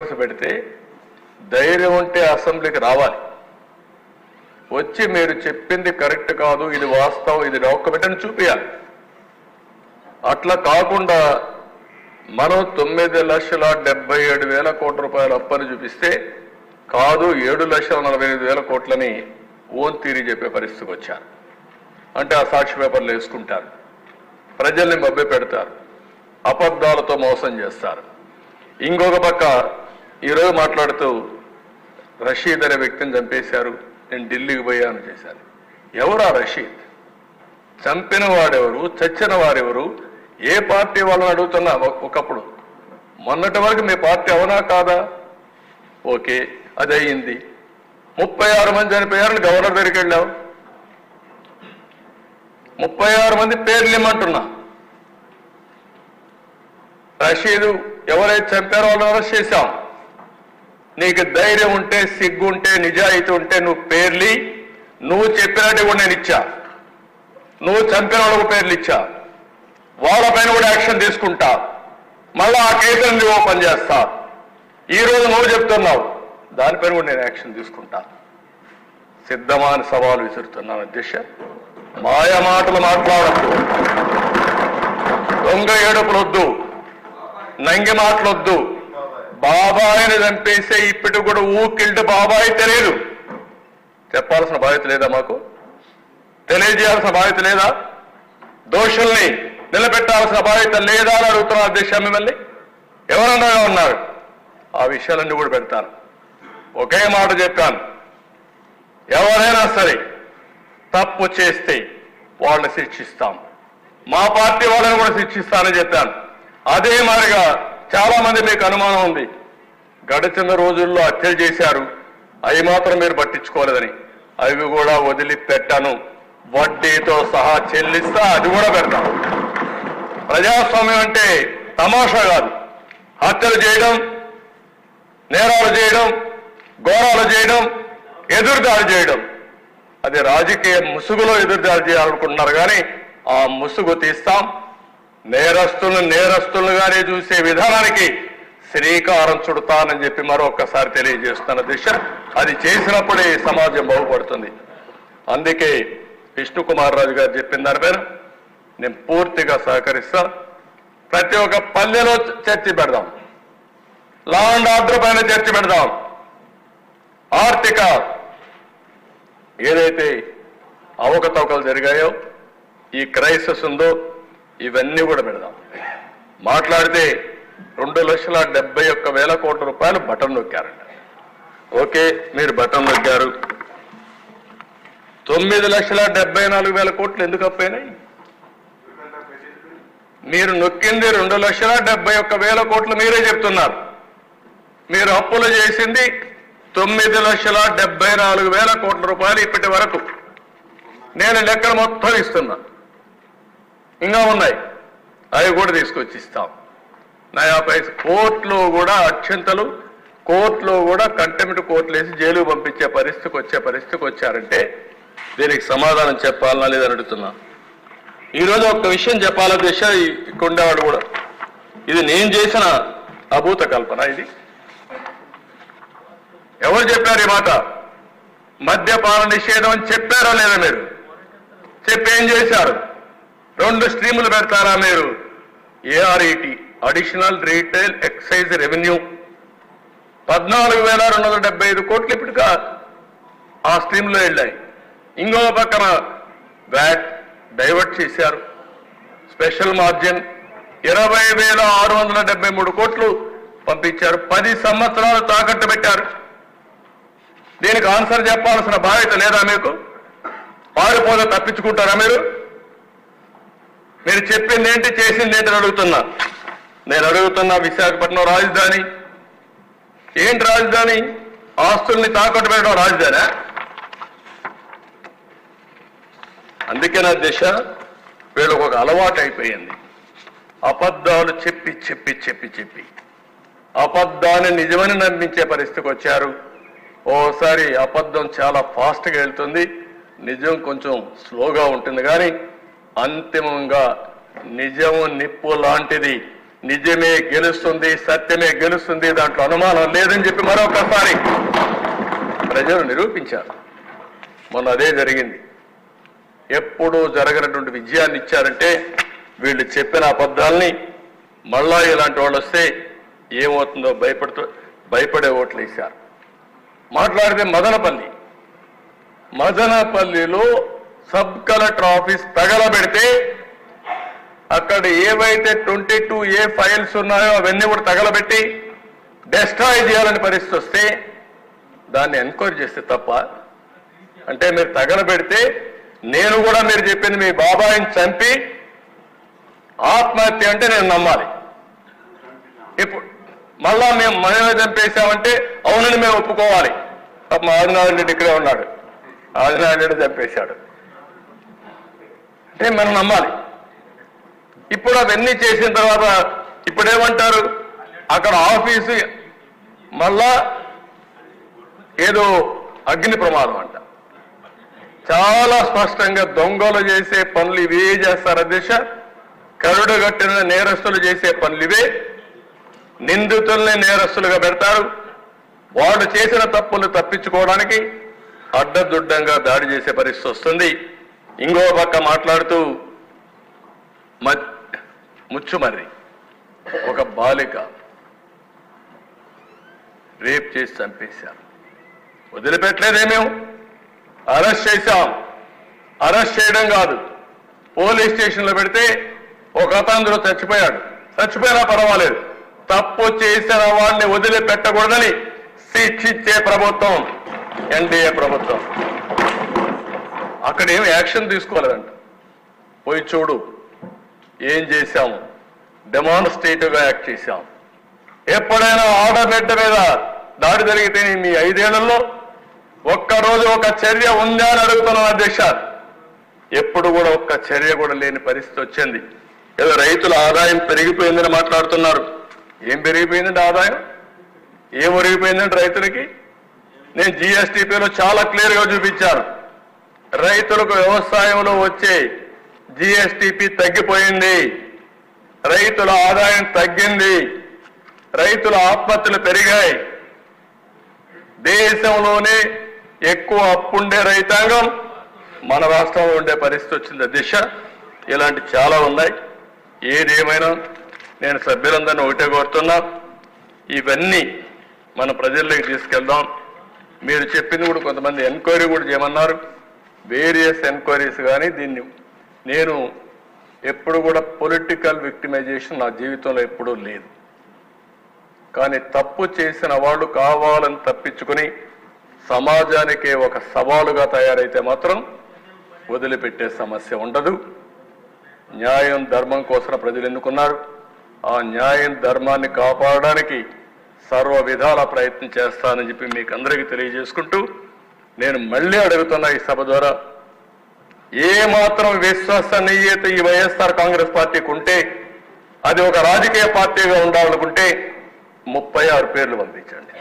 పెడితే ధైర్యం ఉంటే అసెంబ్లీకి రావాలి. వచ్చి మీరు చెప్పింది కరెక్ట్ కాదు, ఇది వాస్తవం, ఇది డాక్యుమెంట్ అని చూపించాలి. అట్లా కాకుండా మనం 9,77,000 కోట్ల రూపాయల అప్పని చూపిస్తే కాదు 7,45,000 కోట్లని ఓన్ తీరి చెప్పే పరిస్థితికి వచ్చారు. అంటే ఆ సాక్షి పేపర్లు వేసుకుంటారు, ప్రజల్ని మభ్య పెడతారు, అబద్ధాలతో మోసం చేస్తారు. ఇంకొక పక్క ఈరోజు మాట్లాడుతూ రషీద్ అనే వ్యక్తిని చంపేశారు, నేను ఢిల్లీకి పోయాను చేశాను. ఎవరు ఆ రషీద్? చంపిన వాడెవరు, చచ్చిన వారెవరు, ఏ పార్టీ వాళ్ళని అడుగుతున్నా. ఒకప్పుడు మొన్నటి వరకు మీ పార్టీ అవునా కాదా? ఓకే, అది అయ్యింది. 36 మంది చనిపోయారని గవర్నర్ దగ్గరికి వెళ్ళావు. 36 మంది పేర్లు ఇమ్మంటున్నా. రషీదు ఎవరైతే చంపారో వాళ్ళని అరెస్ట్ చేశాం. నీకు ధైర్యం ఉంటే, సిగ్గు ఉంటే, నిజాయితీ ఉంటే నువ్వు పేర్లి, నువ్వు చెప్పినట్టు కూడా నేను ఇచ్చా. నువ్వు చంపిన వాళ్ళకు పేర్లు ఇచ్చా, వాళ్ళపైన కూడా యాక్షన్ తీసుకుంటా. మళ్ళా ఆ కేసులను ఓపెన్ చేస్తా. ఈరోజు నువ్వు చెప్తున్నావు, దానిపైన కూడా నేను యాక్షన్ తీసుకుంటా. సిద్ధమా అని సవాలు విసురుతున్నాను అధ్యక్ష. మాయ మాటలు మాట్లాడద్దు, దొంగ ఏడుపులొద్దు, నంగి మాటలొద్దు. బాబాయిని చంపేసే ఇప్పటికి కూడా ఊకిల్డ్ బాబాయి తెలియదు. చెప్పాల్సిన బాధ్యత లేదా? మాకు తెలియజేయాల్సిన బాధ్యత లేదా? దోషుల్ని నిలబెట్టాల్సిన బాధ్యత లేదా అని అడుగుతున్నా అధ్యక్ష. మిమ్మల్ని ఎవరన్నా ఉన్నారు, ఆ విషయాలన్నీ కూడా పెడతాను. ఒకే మాట చెప్పాను, ఎవరైనా సరే తప్పు చేస్తే వాళ్ళని శిక్షిస్తాం, మా పార్టీ వాళ్ళని కూడా శిక్షిస్తానని చెప్పాను. అదే మాదిరిగా చాలా మంది మీకు అనుమానం ఉంది, గడిచిన రోజుల్లో హత్యలు చేశారు, అవి మాత్రం మీరు పట్టించుకోలేదని. అవి కూడా వదిలిపెట్టాను, వడ్డీతో సహా చెల్లిస్తా, అది కూడా పెడతాం. ప్రజాస్వామ్యం అంటే తమాషా కాదు. హత్యలు చేయడం, నేరాలు చేయడం, ఘోరాలు చేయడం, ఎదురుదాడి చేయడం, అది రాజకీయ ముసుగులో ఎదురుదాడి చేయాలనుకుంటున్నారు. కానీ ఆ ముసుగు తీస్తాం. నేరస్తులుగానే చూసే విధానానికి శ్రీకారం చుడతానని చెప్పి మరొకసారి తెలియజేస్తున్న దిశ. అది చేసినప్పుడే సమాజం బాగుపడుతుంది. అందుకే విష్ణుకుమార్ రాజు గారు చెప్పిన దానిపైన నేను పూర్తిగా సహకరిస్తా. ప్రతి ఒక్క పల్లెలో చర్చ పెడదాం, లా అండ్ ఆర్డర్ పైన చర్చ పెడదాం, ఆర్థిక ఏదైతే అవకతవకలు జరిగాయో, ఈ క్రైసిస్ ఉందో, ఇవన్నీ కూడా పెడదాం. మాట్లాడితే 2,71,000 కోట్ల రూపాయలు బటన్ నొక్కారంట. ఓకే, మీరు బటన్ నొక్కారు. 9,74,000 కోట్లు ఎందుకు అప్పైనాయి? మీరు నొక్కింది 2,71,000 కోట్లు మీరే చెప్తున్నారు. మీరు అప్పులు చేసింది 9,74,000 కోట్ల రూపాయలు ఇప్పటి వరకు. నేను లెక్కలు మొత్తం ఇస్తున్నా, ఇంకా ఉన్నాయి, అవి కూడా తీసుకొచ్చి ఇస్తాం. నయా పైసా కోర్టులో కూడా అక్షంతలు, కోర్టులో కూడా కంటెంప్ట్ కోర్టులు వేసి జైలు పంపించే పరిస్థితికి వచ్చారంటే దీనికి సమాధానం చెప్పాలనా లేదని అడుగుతున్నా. ఈరోజు ఒక విషయం చెప్పాల దిశ, ఇక్కడ ఉండేవాడు కూడా, ఇది నేను చేసిన అభూత కల్పన. ఇది ఎవరు చెప్పారు ఈ మాట? మద్యపాన నిషేధం అని చెప్పారా లేదా? మీరు చెప్పి ఏం చేశారు? 2 స్ట్రీములు పెడతారా మీరు? ARET, additional retail excise revenue, 14,275 కోట్లు ఇప్పటికా ఆ స్ట్రీమ్లో వెళ్ళాయి. ఇంకో పక్కన వ్యాట్ డైవర్ట్ చేశారు, స్పెషల్ మార్జిన్ 20,673 కోట్లు పంపించారు. 10 సంవత్సరాలు తాకట్టు పెట్టారు. దీనికి ఆన్సర్ చెప్పాల్సిన బాధ్యత లేదా మీకు? పారిపోతే తప్పించుకుంటారా మీరు? మీరు చెప్పింది ఏంటి, చేసింది ఏంటి అని అడుగుతున్నా. నేను అడుగుతున్నా, విశాఖపట్నం రాజధాని ఏంటి? రాజధాని ఆస్తుల్ని తాకట్టు పెట్టడం రాజధాని? అందుకే నా దిశ వీళ్ళకు ఒక అలవాటు అయిపోయింది. అబద్ధాలు చెప్పి చెప్పి చెప్పి చెప్పి అబద్ధాన్ని నిజమని నమ్మించే పరిస్థితికి వచ్చారు. ఓసారి అబద్ధం చాలా ఫాస్ట్గా వెళ్తుంది, నిజం కొంచెం స్లోగా ఉంటుంది. కానీ అంతిమంగా నిజము నిప్పు లాంటిది, నిజమే గెలుస్తుంది, సత్యమే గెలుస్తుంది, దాంట్లో అనుమానం లేదని చెప్పి మరొకసారి ప్రజలు నిరూపించారు. మొన్న అదే జరిగింది. ఎప్పుడూ జరగనటువంటి విజయాన్ని ఇచ్చారంటే వీళ్ళు చెప్పిన అబద్ధాలని మళ్ళా ఇలాంటి వాళ్ళు వస్తే ఏమవుతుందో భయపడే ఓట్లు వేశారు. మాట్లాడితే మదనపల్లిలో సబ్ కలెక్టర్ ఆఫీస్ తగలబెడితే అక్కడ ఏవైతే 22A ఫైల్స్ ఉన్నాయో అవన్నీ కూడా తగలబెట్టి డెస్ట్రాయ్ చేయాలని పరిస్థితి వస్తే దాన్ని ఎంక్వైరీ చేస్తే తప్ప, అంటే మీరు తగలబెడితే నేను కూడా మీరు చెప్పింది మీ బాబాయిని చంపి ఆత్మహత్య అంటే నేను నమ్మాలి. ఇప్పుడు మళ్ళా మనమే చంపేశామంటే అవునని మేము ఒప్పుకోవాలి. మా ఆదినారాయణ రెడ్డి ఇక్కడే ఉన్నాడు, ఆదినారాయణ రెడ్డి చంపేశాడు అంటే మనం నమ్మాలి. ఇప్పుడు అవన్నీ చేసిన తర్వాత ఇప్పుడేమంటారు, అక్కడ ఆఫీసు మళ్ళా ఏదో అగ్ని ప్రమాదం అంట. చాలా స్పష్టంగా దొంగలు చేసే పనులు ఇవే చేస్తారు అధ్యక్ష. కరుడు కట్టిన నేరస్తులు చేసే పనులు ఇవే. నిందితుల్ని నేరస్తులుగా పెడతారు. వాళ్ళు చేసిన తప్పులు తప్పించుకోవడానికి అడ్డదుడ్డంగా దాడి చేసే పరిస్థితి వస్తుంది. ఇంకో పక్క మాట్లాడుతూ ముచ్చుమర్రి ఒక బాలిక రేప్ చేసి చంపేశారు. వదిలిపెట్టలేదేమేం, అరెస్ట్ చేశాం. అరెస్ట్ చేయడం కాదు, పోలీస్ స్టేషన్లో పెడితే ఒక అతను చచ్చిపోయాడు. చచ్చిపోయినా పర్వాలేదు, తప్పు చేసిన వాడిని వదిలిపెట్టకూడదని శిక్షించే ప్రభుత్వం ఎన్డీఏ ప్రభుత్వం. అక్కడ ఏం యాక్షన్ తీసుకోలేదంట. పోయి చూడు ఏం చేశాము, డెమాన్స్ట్రేటివ్గా యాక్ట్ చేశాం. ఎప్పుడైనా ఆడబిడ్డ మీద దాడి జరిగితే మీ 5 ఏళ్లలో ఒక్కరోజు ఒక చర్య ఉందా అని అడుగుతున్నాను అధ్యక్ష. ఎప్పుడు కూడా ఒక్క చర్య కూడా లేని పరిస్థితి వచ్చింది. ఏదో రైతుల ఆదాయం పెరిగిపోయిందని మాట్లాడుతున్నారు. ఏం పెరిగిపోయిందంటే ఆదాయం ఏం ఒరిగిపోయిందంటే రైతులకి నేను జీఎస్టీపీలో చాలా క్లియర్గా చూపించాను. రైతులకు వ్యవసాయంలో వచ్చే జీఎస్టీపీ తగ్గిపోయింది, రైతుల ఆదాయం తగ్గింది, రైతుల ఆత్మహత్యలు పెరిగాయి. దేశంలోనే ఎక్కువ అప్పుండే రైతాంగం మన రాష్ట్రంలో ఉండే పరిస్థితి వచ్చింది అధ్యక్ష. ఇలాంటి చాలా ఉన్నాయి. ఏదేమైనా నేను సభ్యులందరినీ ఒకటే కోరుతున్నా, ఇవన్నీ మన ప్రజల్లోకి తీసుకెళ్దాం. మీరు చెప్పింది కూడా కొంతమంది ఎంక్వైరీ కూడా చేయమన్నారు, వేరియస్ ఎంక్వైరీస్. కానీ దీన్ని నేను ఎప్పుడు కూడా పొలిటికల్ విక్టిమైజేషన్ నా జీవితంలో ఎప్పుడూ లేదు. కానీ తప్పు చేసిన వాళ్ళు కావాలని తప్పించుకుని సమాజానికే ఒక సవాలుగా తయారైతే మాత్రం వదిలిపెట్టే సమస్య ఉండదు. న్యాయం ధర్మం కోసం ప్రజలు ఎన్నుకున్నారు. ఆ న్యాయం ధర్మాన్ని కాపాడడానికి సర్వ విధాల ప్రయత్నం చేస్తానని చెప్పి మీకు అందరికీ తెలియజేసుకుంటూ నేను మళ్ళీ అడుగుతున్నా ఈ సభ ద్వారా, ఏ మాత్రం విశ్వసనీయత ఈ వైఎస్ఆర్ కాంగ్రెస్ పార్టీకి ఉంటే, అది ఒక రాజకీయ పార్టీగా ఉండాలనుకుంటే 36 పేర్లు పంపించండి.